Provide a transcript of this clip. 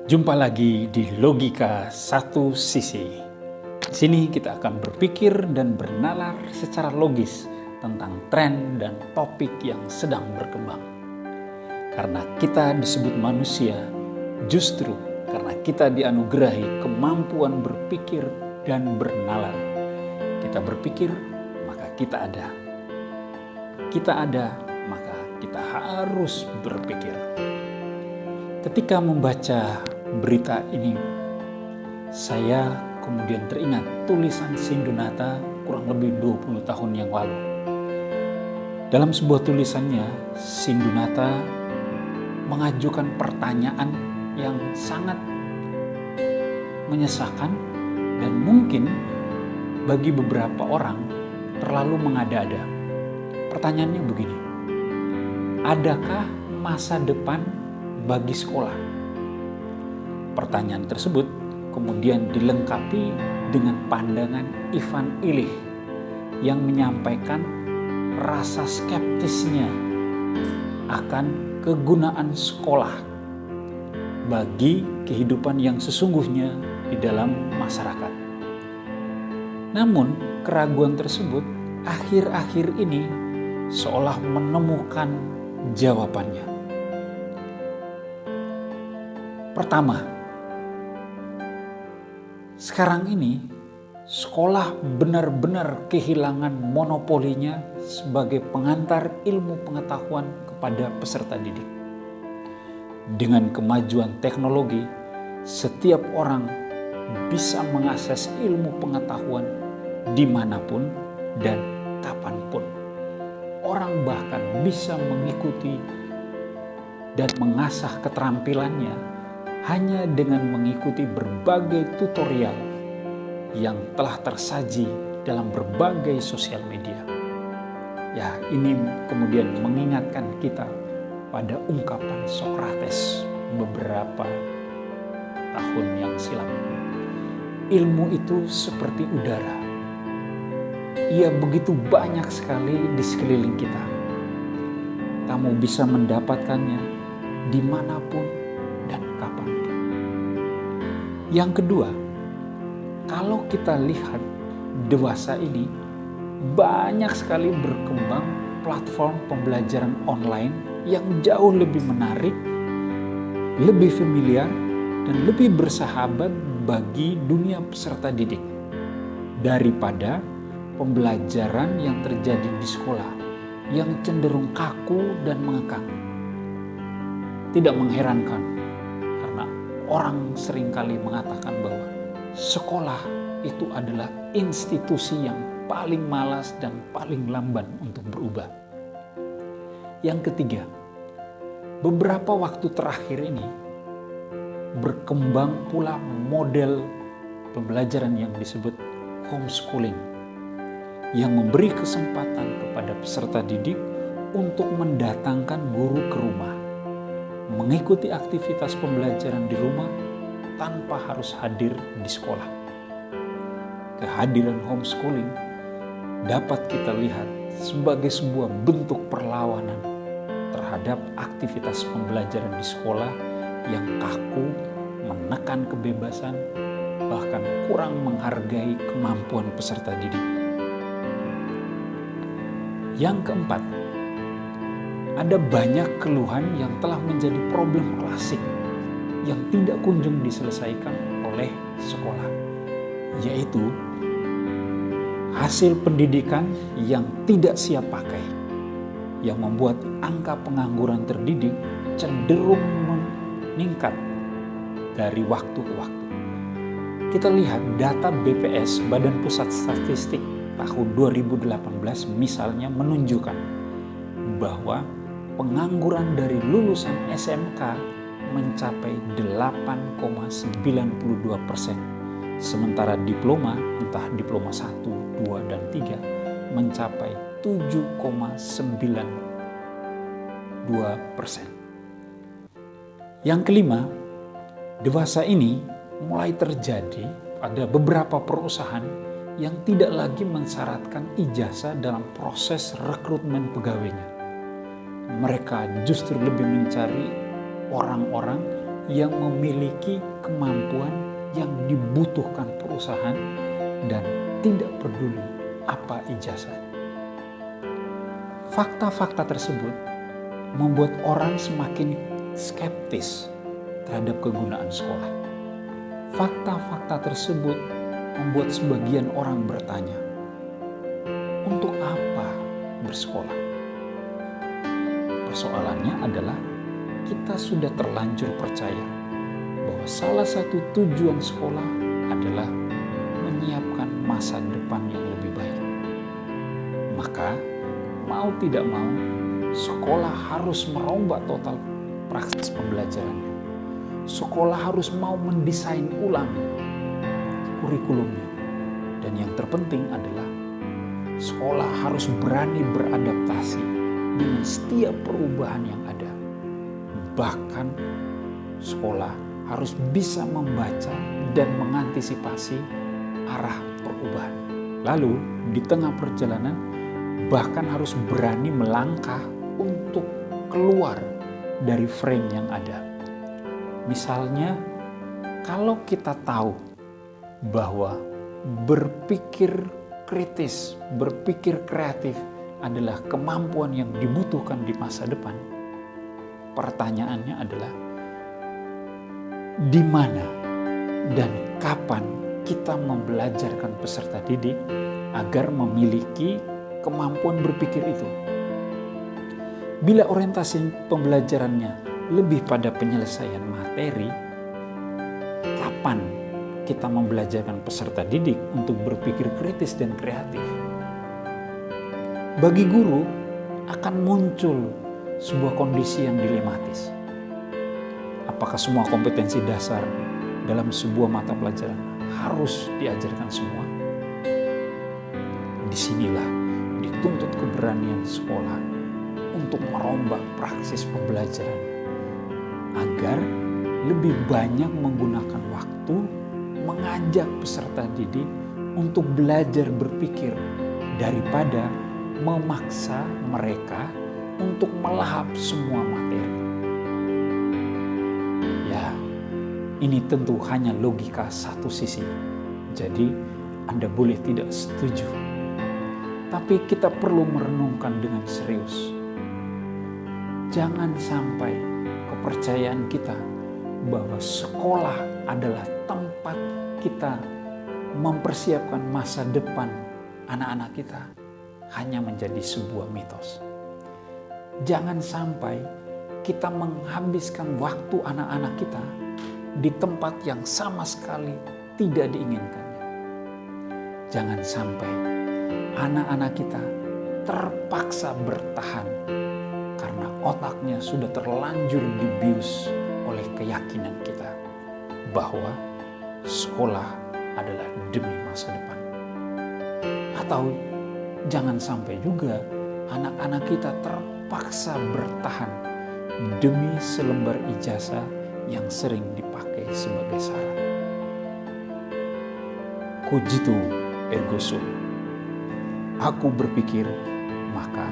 Jumpa lagi di Logika Satu Sisi. Di sini kita akan berpikir dan bernalar secara logis tentang tren dan topik yang sedang berkembang. Karena kita disebut manusia, justru karena kita dianugerahi kemampuan berpikir dan bernalar. Kita berpikir, maka kita ada. Kita ada, maka kita harus berpikir. Ketika membaca berita ini, saya kemudian teringat tulisan Sindunata kurang lebih 20 tahun yang lalu. Dalam sebuah tulisannya, Sindunata mengajukan pertanyaan yang sangat menyesakan dan mungkin bagi beberapa orang terlalu mengada-ada. Pertanyaannya begini, adakah masa depan bagi sekolah? Pertanyaan tersebut kemudian dilengkapi dengan pandangan Ivan Illich yang menyampaikan rasa skeptisnya akan kegunaan sekolah bagi kehidupan yang sesungguhnya di dalam masyarakat. Namun keraguan tersebut akhir-akhir ini seolah menemukan jawabannya. Pertama, sekarang ini sekolah benar-benar kehilangan monopolinya sebagai pengantar ilmu pengetahuan kepada peserta didik. Dengan kemajuan teknologi, setiap orang bisa mengakses ilmu pengetahuan dimanapun dan kapanpun. Orang bahkan bisa mengikuti dan mengasah keterampilannya hanya dengan mengikuti berbagai tutorial yang telah tersaji dalam berbagai sosial media. Ya, ini kemudian mengingatkan kita pada ungkapan Sokrates beberapa tahun yang silam. Ilmu itu seperti udara. Ia begitu banyak sekali di sekeliling kita. Kamu bisa mendapatkannya dimanapun dan kapanpun. Yang kedua, kalau kita lihat dewasa ini banyak sekali berkembang platform pembelajaran online yang jauh lebih menarik, lebih familiar, dan lebih bersahabat bagi dunia peserta didik daripada pembelajaran yang terjadi di sekolah yang cenderung kaku dan mengekang. Tidak mengherankan karena orang seringkali mengatakan bahwa sekolah itu adalah institusi yang paling malas dan paling lamban untuk berubah. Yang ketiga, beberapa waktu terakhir ini berkembang pula model pembelajaran yang disebut homeschooling yang memberi kesempatan kepada peserta didik untuk mendatangkan guru ke rumah, mengikuti aktivitas pembelajaran di rumah tanpa harus hadir di sekolah. Kehadiran homeschooling dapat kita lihat sebagai sebuah bentuk perlawanan terhadap aktivitas pembelajaran di sekolah yang kaku, menekan kebebasan, bahkan kurang menghargai kemampuan peserta didik. Yang keempat, ada banyak keluhan yang telah menjadi problem klasik yang tidak kunjung diselesaikan oleh sekolah, yaitu hasil pendidikan yang tidak siap pakai, yang membuat angka pengangguran terdidik cenderung meningkat dari waktu ke waktu. Kita lihat data BPS, Badan Pusat Statistik tahun 2018 misalnya menunjukkan bahwa pengangguran dari lulusan SMK mencapai 8,92%. Sementara diploma, entah diploma 1, 2, dan 3, mencapai 7,92%. Yang kelima, dewasa ini mulai terjadi pada beberapa perusahaan yang tidak lagi mensyaratkan ijazah dalam proses rekrutmen pegawainya. Mereka justru lebih mencari orang-orang yang memiliki kemampuan yang dibutuhkan perusahaan dan tidak peduli apa ijazah. Fakta-fakta tersebut membuat orang semakin skeptis terhadap kegunaan sekolah. Fakta-fakta tersebut membuat sebagian orang bertanya, untuk apa bersekolah? Persoalannya adalah kita sudah terlanjur percaya bahwa salah satu tujuan sekolah adalah menyiapkan masa depan yang lebih baik. Maka mau tidak mau, sekolah harus merombak total praksis pembelajarannya. Sekolah harus mau mendesain ulang kurikulumnya. Dan yang terpenting adalah sekolah harus berani beradaptasi dengan setiap perubahan yang ada. Bahkan sekolah harus bisa membaca dan mengantisipasi arah perubahan. Lalu di tengah perjalanan bahkan harus berani melangkah untuk keluar dari frame yang ada. Misalnya, kalau kita tahu bahwa berpikir kritis, berpikir kreatif adalah kemampuan yang dibutuhkan di masa depan, pertanyaannya adalah di mana dan kapan kita membelajarkan peserta didik agar memiliki kemampuan berpikir itu. Bila orientasi pembelajarannya lebih pada penyelesaian materi, kapan kita membelajarkan peserta didik untuk berpikir kritis dan kreatif? Bagi guru akan muncul sebuah kondisi yang dilematis. Apakah semua kompetensi dasar dalam sebuah mata pelajaran harus diajarkan semua? Disinilah dituntut keberanian sekolah untuk merombak praksis pembelajaran agar lebih banyak menggunakan waktu mengajak peserta didik untuk belajar berpikir daripada memaksa mereka untuk melahap semua materi. Ya, ini tentu hanya logika satu sisi. Jadi Anda boleh tidak setuju. Tapi kita perlu merenungkan dengan serius. Jangan sampai kepercayaan kita bahwa sekolah adalah tempat kita mempersiapkan masa depan anak-anak kita hanya menjadi sebuah mitos. Jangan sampai kita menghabiskan waktu anak-anak kita di tempat yang sama sekali tidak diinginkannya. Jangan sampai anak-anak kita terpaksa bertahan karena otaknya sudah terlanjur dibius oleh keyakinan kita bahwa sekolah adalah demi masa depan. Atau jangan sampai juga anak-anak kita terpaksa bertahan demi selembar ijazah yang sering dipakai sebagai syarat. Cogito ergo sum. Aku berpikir, maka